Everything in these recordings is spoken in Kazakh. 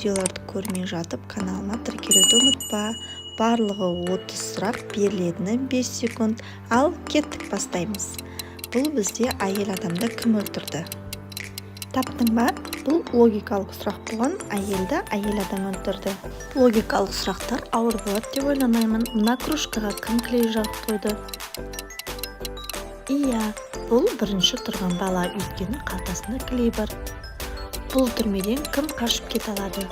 видеоларды көрмей жатып каналыма тіркелуді ұмытпа. Барлығы 30 сұрақ, берілетіні 5 секунд. Ал кеттік, бастаймыз. Бұл бізде әйел адамды кім өлтірді? Таптың ба? Бұл логикалық сұрақ болған, әйелді әйел адам өлтірді. Логикалық сұрақтар ауыр болады деп ойламаймын. Мына кружкаға кім клей жағып қойды? Иә, бұл бірінші тұрған бала, өйткені қалтасында клей бар. Бұл түрмеден кім қашып кете алады?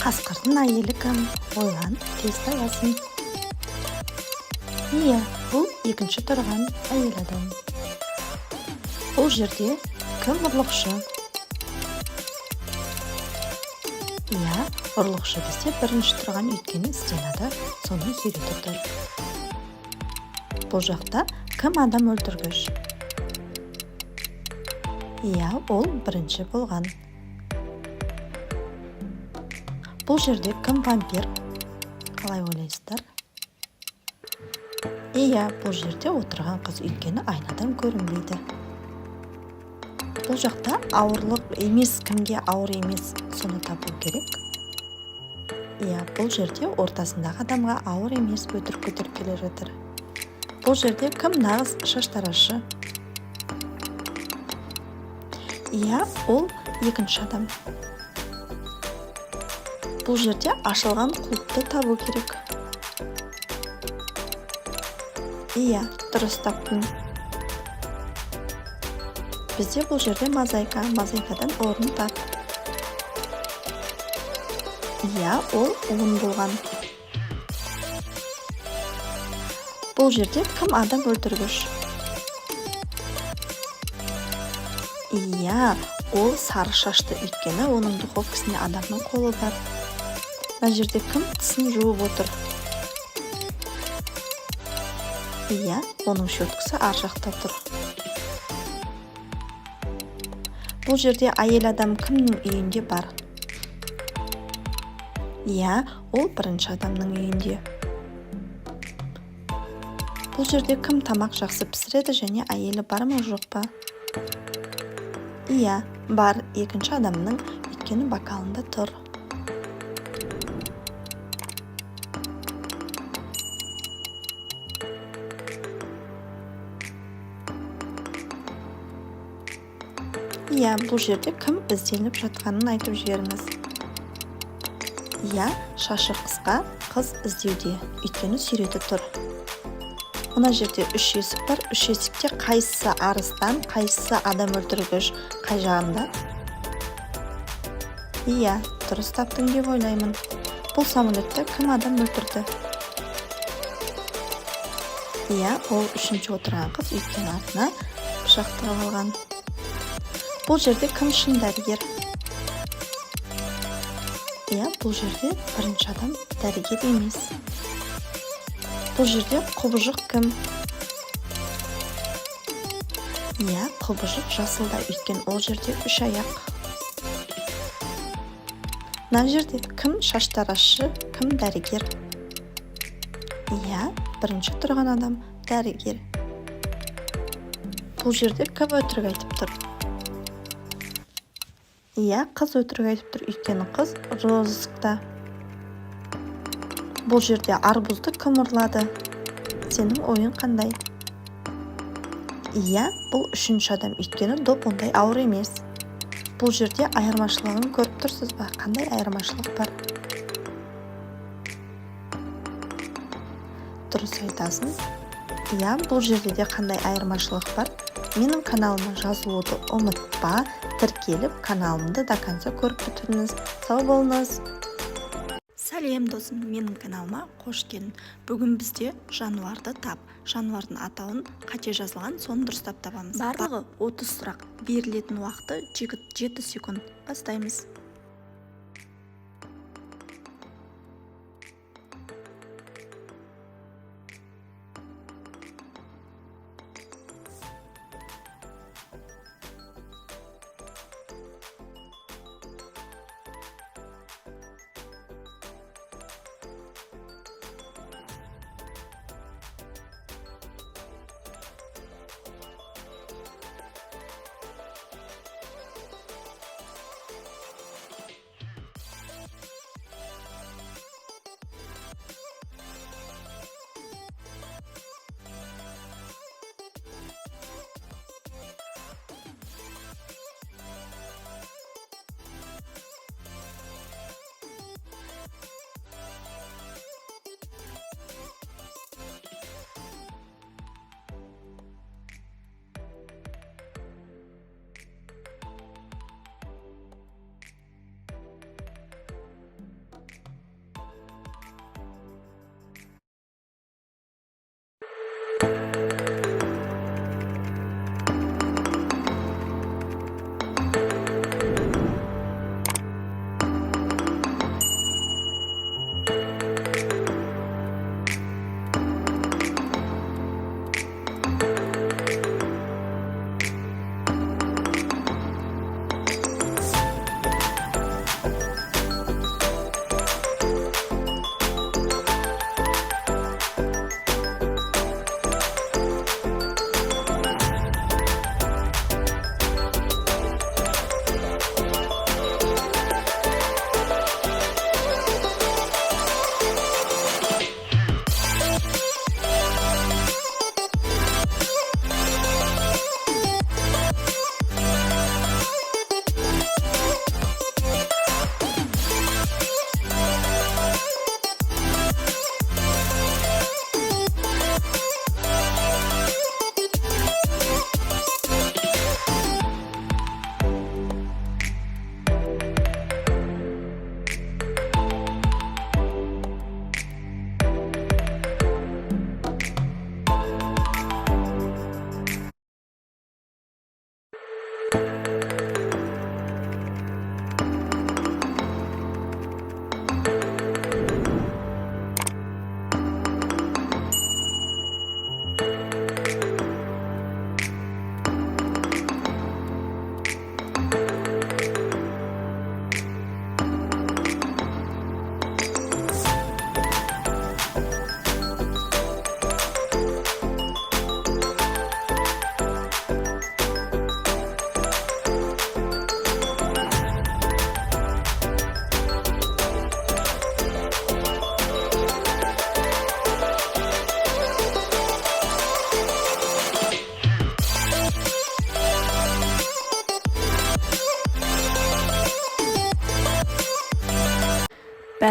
Қасқырдың әйелі кім? Ойлан, тез таясын. Иә, бұл екінші тұрған әйел адам. Бұл жерде кім ұрлықшы? Иә, ұрлықшы бізде бірінші тұрған, өйткені стенада соны сүйретіп тұр. Бұл жақта кім адам өлтіргіш? Иә, ол бірінші болған. Бұл жерде кім вампир? Қалай ойлайсыздар? Иә, бұл жерде отырған қыз, өйткені айнадан көрінбейді. Бұл жақта ауырлық емес, кімге ауыр емес, соны табу керек. Иә, бұл жерде ортасындағы адамға ауыр емес, өтірік келе жатыр. Бұл жерде кім нағыз шаштарашы? Иә, ол екінші адам. Бұл жерде ашылған құлыпты табу керек. Иә, дұрыс таптың. Бізде бұл жерде мозаикадан орын тап. Иә, ол ұғын болған. Бұл жерде кім адам өлтіргіш? Иә, ол сары шашты, өйткені оның духовкасында адамның қолы бар. Мына жерде кім тісін жуып отыр? Иә, оның щеткасы ар жақта тұр. Бұл жерде әйел адам кімнің үйінде бар? Иә, ол бірінші адамның үйінде. Бұл жерде кім тамақ жақсы пісіреді және әйелі бар ма, жоқ па? Иә, бар, екінші адамның, өйткені бокалында тұр. Иә, бұл жерде кім ізденіп жатқанын айтып жіберіңіз. Иә, шашы қысқа қыз іздеуде, өйткені сүйретіп тұр. Мына жерде 3 есік бар, 3 есікте қайсысы арыстан, қайсысы адам өлтіргіш, қай жағында? Иә, дұрыс таптың деп ойлаймын. Бұл самолетті кім адам өлтірді? Иә, ол үшінші отырған қыз, өйткені артына пышақ тығып алған. Бұл жерде кім шын дәрігер? Иә, бұл жерде бірінші адам дәрігер емес. Бұл жерде құбыжық кім? Иә, құбыжық жасылда, өйткені ол жерде 3 аяқ. Мына жерде кім шаштарашы, кім дәрігер? Иә, бірінші тұрған адам дәрігер. Бұл жерде кім өтірік айтып тұр? Иә, қыз өтірік айтып тұр, өйткені қыз розыскта. Бұл жерде арбузды кім ұрлады? Сенің ойын қандай? Иә, бұл үшінші адам, өйткені доп ондай ауыр емес. Бұл жерде айырмашылығын көріп тұрсыз ба? Қандай айырмашылық бар? Дұрыс айтасың. Иә, бұл жерде де қандай айырмашылық бар? Менің каналыма жазылуды ұмытпа, тіркеліп каналымды до конца көріп бітіріңіз. Сау болыңыз. Сәлем досым, менің каналыма қош келдің. Бүгін бізде жануарды тап. Жануардың атауын қате жазылған, соны дұрыстап табамыз. Барлығы 30 сұрақ, берілетін уақыты 7 секунд. Бастаймыз.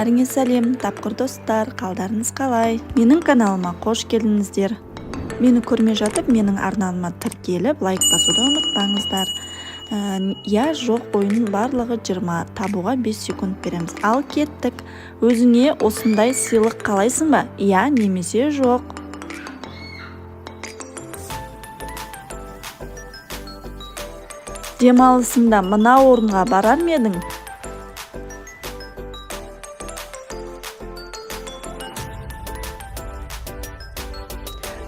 бәріңе сәлем, тапқыр достар, қалдарыңыз қалай? Менің каналыма қош келдіңіздер. Мені көрмей жатып, менің арнаныма тіркеліп, лайк басуды ұмытпаңыздар. Жоқ, ойынның барлығы 20, табуға 5 секунд береміз. Ал кеттік. Өзіңе осындай сыйлық қалайсың ба? Я немесе жоқ. Демалысыңда мына орынға барар ма едің?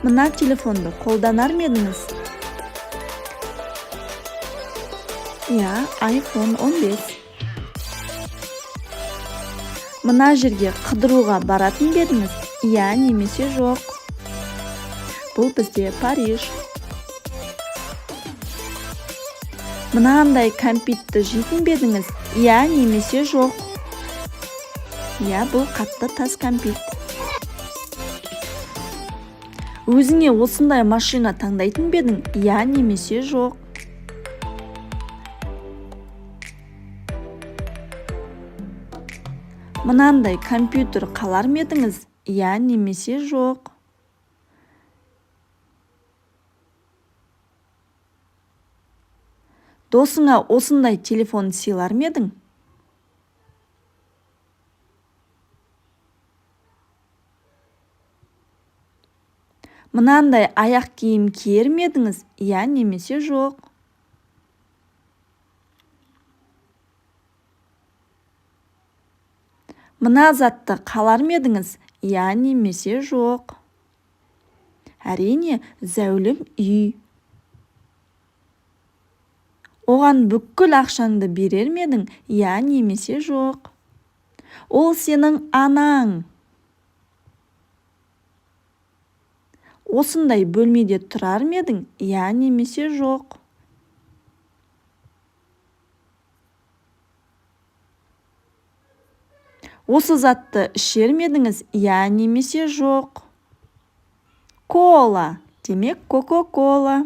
Мына телефонды қолданар ма едіңіз? iPhone 15. Мына жерге қыдыруға баратын ба едіңіз? Немесе жоқ. Бұл бізде Париж. Мынандай кәмпитті жейтін ба едіңіз? Немесе жоқ. Бұл қатты тас кәмпит. Өзіңе осындай машина таңдайтын ба едің? Немесе жоқ. Мынандай компьютер қалар ма едіңіз? Немесе жоқ. Досыңа осындай телефон сыйлар ма едің? Мынандай аяқ киім киер ме едіңіз? Немесе жоқ. Мына затты қалар ма едіңіз? Немесе жоқ. Әрине, зәулім үй. Оған бүкіл ақшаңды берер ме едің? Немесе жоқ. Ол сенің анаң. Осындай бөлмеде тұрар ма едің? Немесе жоқ. Осы затты ішер ме едіңіз? Немесе жоқ. Кола, демек Кока-кола.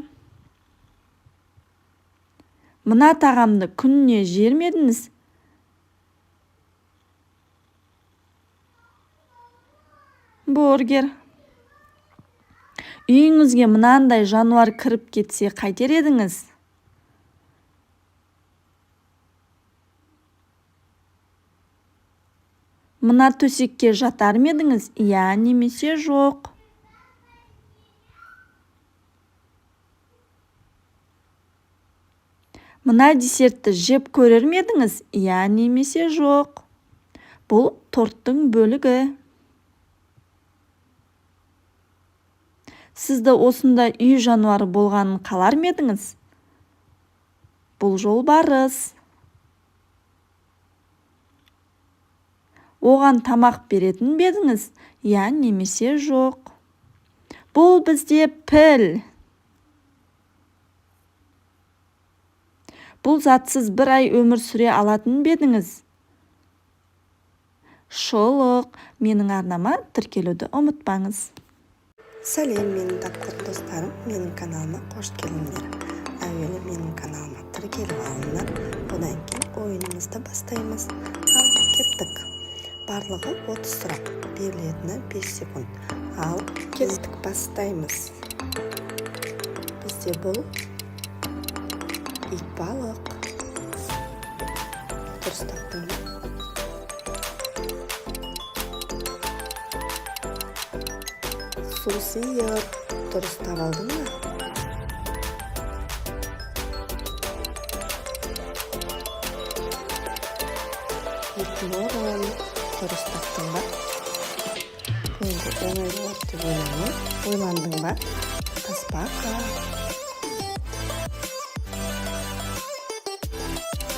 Мына тағамды күніне жер ме едіңіз? Бургер. Үйіңізге мынандай жануар кіріп кетсе қайтер едіңіз? Мына төсекке жатар ма едіңіз? Немесе жоқ. Мына десертті жеп көрер ме едіңіз? Немесе жоқ. Бұл торттың бөлігі. Сізді осында үй жануары болғанын қалар ма едіңіз? Бұл жолбарыс. Оған тамақ беретін бе едіңіз? Немесе жоқ. Бұл бізде піл. Бұл затсыз бір ай өмір сүре алатын ба едіңіз? Шолық. Менің арнама тіркелуді ұмытпаңыз. Сәлем, менің тапқыр достарым, менің каналыма қош келдіңдер. Әуелі менің каналыма тіркеліп алыңдар, одан кейін ойынымызды бастаймыз. Ал кеттік. Барлығы 30 сұрақ, берілетіні 5 секунд. Ал кеттік, бастаймыз. Бізде бұл итбалық. Дұрыс таптың ба? Су сиыр. Дұрыс табалдың ба? Итморон. Дұрыс таптың ба? Енді оңай болады деп ойлаймын. Ойландың ба? Тасбақа.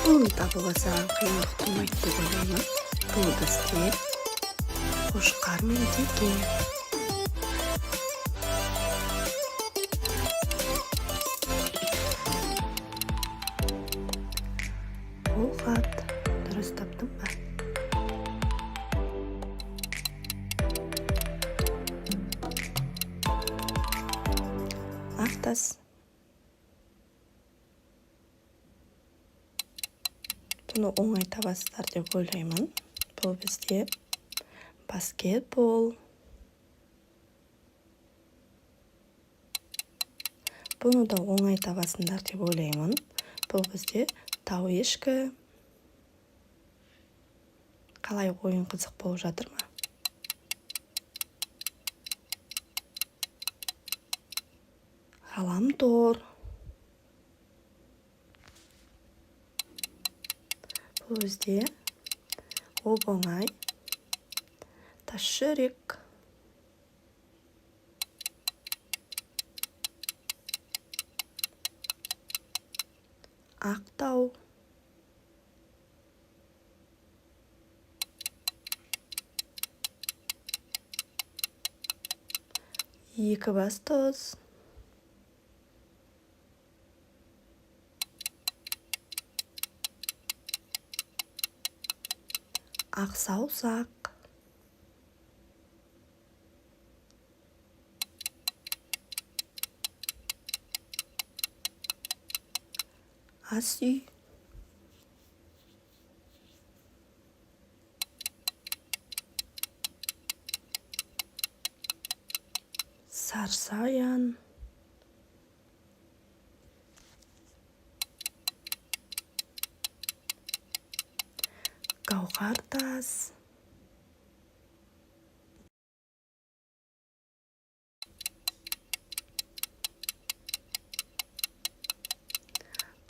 Бұны табуға саған қиындық тумайды деп ойлаймын. Бұл бізде қошқар мен теке. Қолғат. Дұрыс таптың ба? Ақтас. Бұны оңай табасыздар деп ойлаймын. Бұл бізде баскетбол. Бұны да оңай табасыңдар деп ойлаймын. Бұл бізде тау ешкі. Қалай ойын қызық болып жатыр ма? Ғаламтор. Бұл бізде оп-оңай тас жүрек. Ақтау. Екібастұз. Ақсаусақ. Ас үй. Сарсаян. Гауһар тас.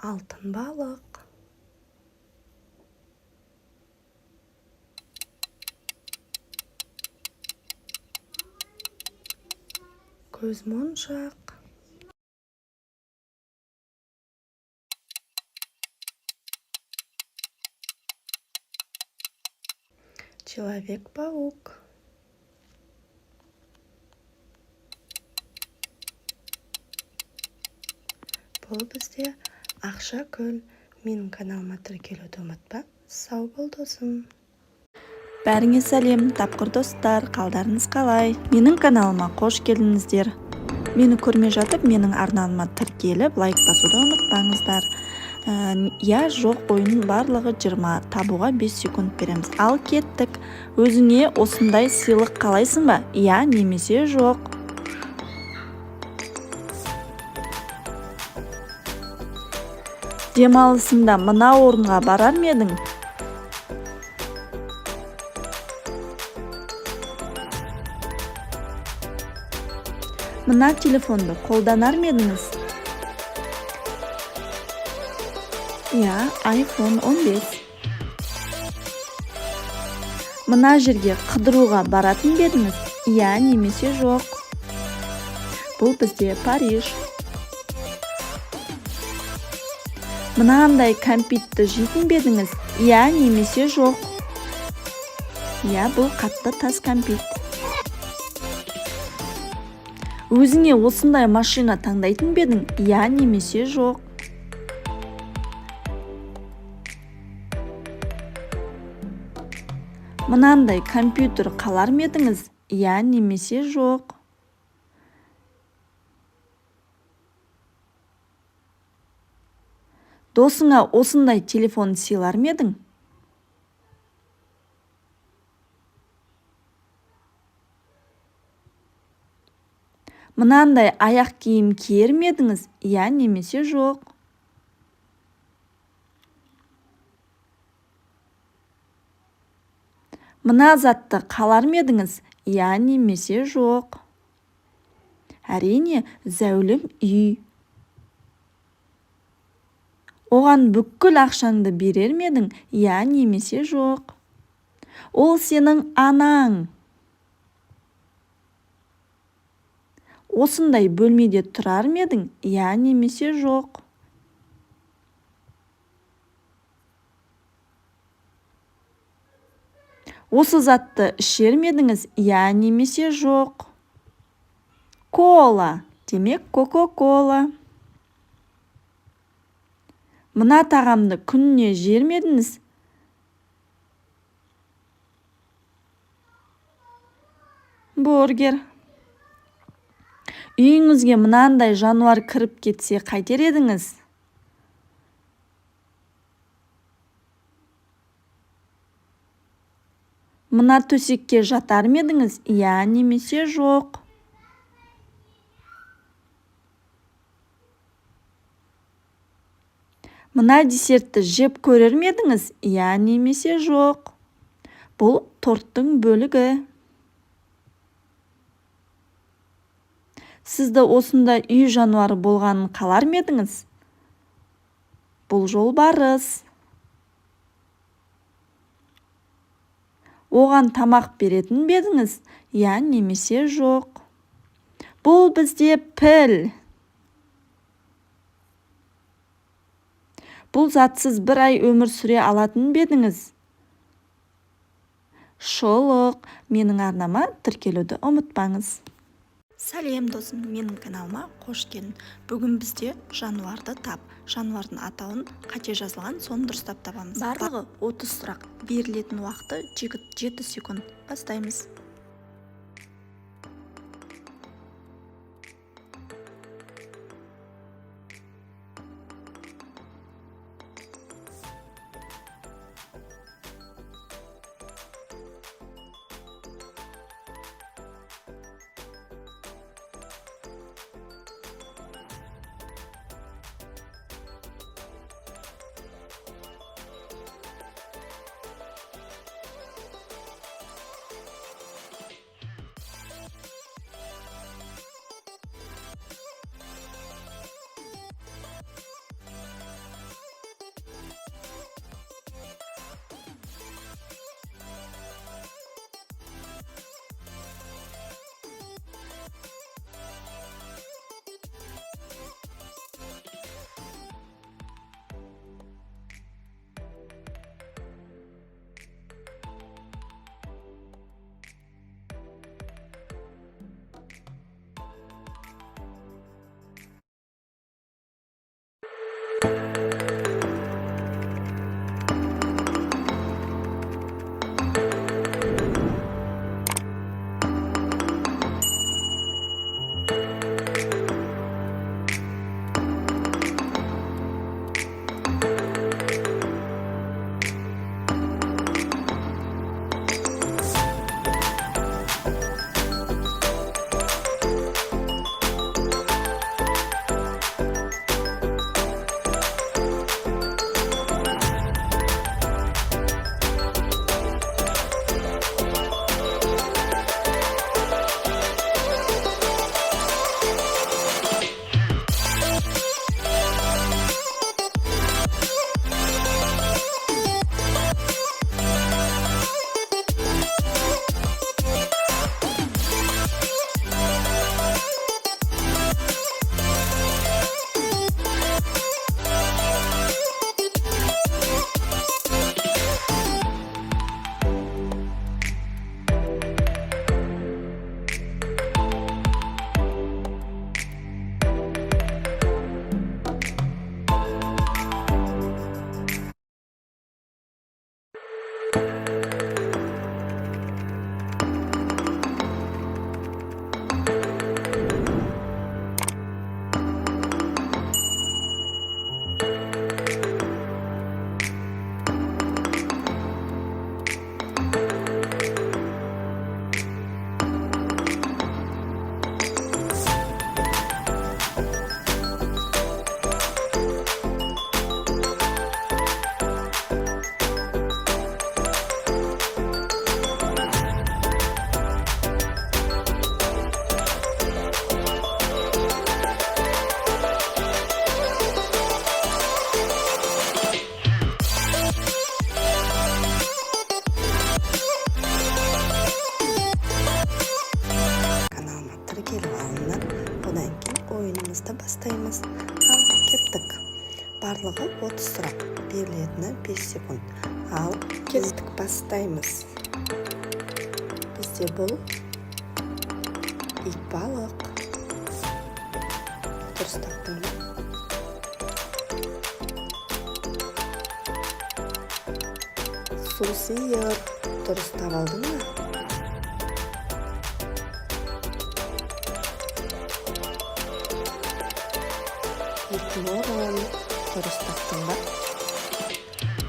Алтын балық. Көзмоншақ. Человек-паук. Бұл бізде ақша көл. Менің каналыма тіркелуді ұмытпа. Сау бол досым. Бәріңе сәлем, тапқыр достар, қалдарыңыз қалай? Менің каналыма қош келдіңіздер. Мені көрмей жатып, менің арналыма тіркеліп, лайк басуды ұмытпаңыздар. Я жоқ, ойынның барлығы 20, табуға 5 секунд береміз. Ал кеттік. Өзіңе осындай сыйлық қалайсың ба? Я немесе жоқ. Демалысыңда мына орынға барар ма едің? Мына телефонды қолданар ма едіңіз? Я, iPhone 15. Мына жерге қыдыруға баратын ба едіңіз? Я немесе жоқ. Бұл бізде Париж. Мынандай кәмпитті жейтін ба едіңіз? Я немесе жоқ. Я, бұл қатты тас кәмпит. Өзіңе осындай машина таңдайтын ба едің? Я немесе жоқ. Мынандай компьютер қалар ма едіңіз? Я немесе жоқ. Досыңа осындай телефон сыйлар ма едің? Мынандай аяқ киім киер ме едіңіз? Я немесе жоқ. Мына затты қалар ма едіңіз? Я немесе жоқ. Әрине, зәулім үй. Оған бүкіл ақшаңды берер ме едің? Я немесе жоқ. Ол сенің анаң. Осындай бөлмеде тұрар ма едің? Я немесе жоқ. Осы затты ішер ме едіңіз? Я немесе жоқ. Кола, демек Кока-кола. Мына тағамды күніне жер ме едіңіз? Бургер. Үйіңізге мынандай жануар кіріп кетсе қайтер едіңіз? Мына төсекке жатар ма едіңіз? Иә немесе жоқ? Мына десертті жеп көрер ме едіңіз? Иә немесе жоқ? Бұл торттың бөлігі. Сізді осында үй жануары болғанын қалар ма едіңіз? Бұл жолбарыс. Оған тамақ беретін бе едіңіз? Иә немесе жоқ? Бұл бізде піл. Бұл затсыз бір ай өмір сүре алатын бе едіңіз? Шұлық. Менің арнама тіркелуді ұмытпаңыз. Сәлем досым, менің каналыма қош келдің. Бүгін бізде жануарды тап. Жануардың атауын қате жазылған, соны дұрыстап табамыз. Барлығы 30 сұрақ. Берілетін уақыты 7 секунд. Бастаймыз. ойынымызды бастаймыз. Ал кеттік. Барлығы 30 сұрақ, берілетіні 5 секунд. Ал кеттік, бастаймыз. Бізде бұл итбалық. Дұрыс таптың ба? Су сиыр. Дұрыс таба алдың ба? Итморон. Дұрыс таптың ба?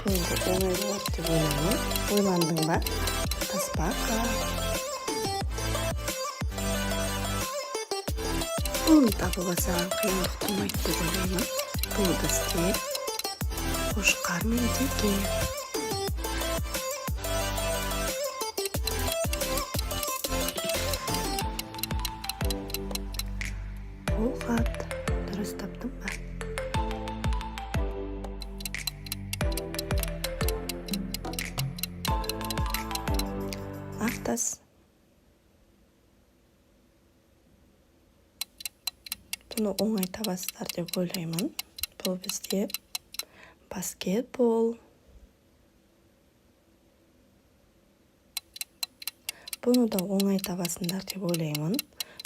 Енді оңай болады деп ойлаймын. Ойландың ба? Пока. Бұл табуға саған қиындық тумайды деп ойлаймын. Бұл бізде қошқар мен теке. Бұл хат. Дұрыс таптың ба? Ақтас. Бұны оңай табасыздар деп ойлаймын. Бұл бізде баскетбол. Бұны да оңай табасыңдар деп ойлаймын.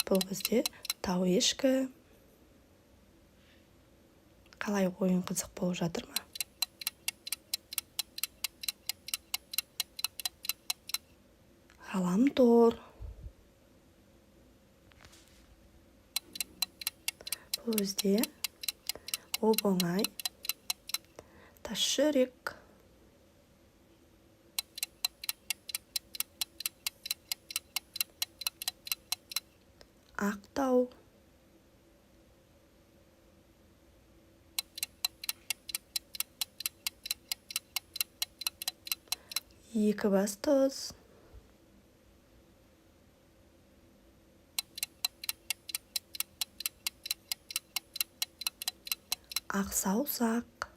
Бұл бізде тау ешкі. Қалай ойын қызық болып жатыр ма? Ғаламтор. Бұл бізде оп-оңай тас жүрек. Ақтау. Екібастұз. Ақсаусақ.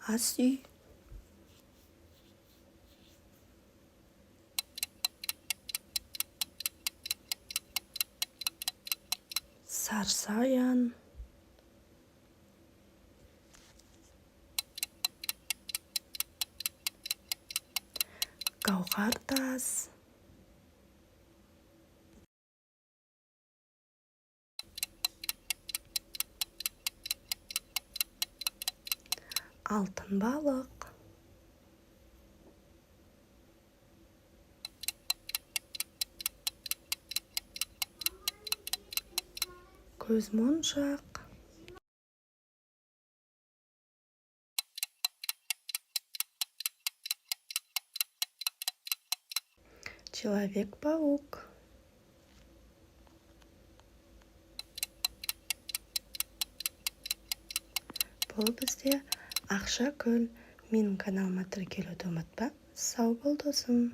Асүй. Сарсаян. Гауһартас. Алтын балық. Көзмоншақ. Человек-паук. Бұл бізде ақша көл. Менің каналыма тіркелуді ұмытпа. Сау бол досым.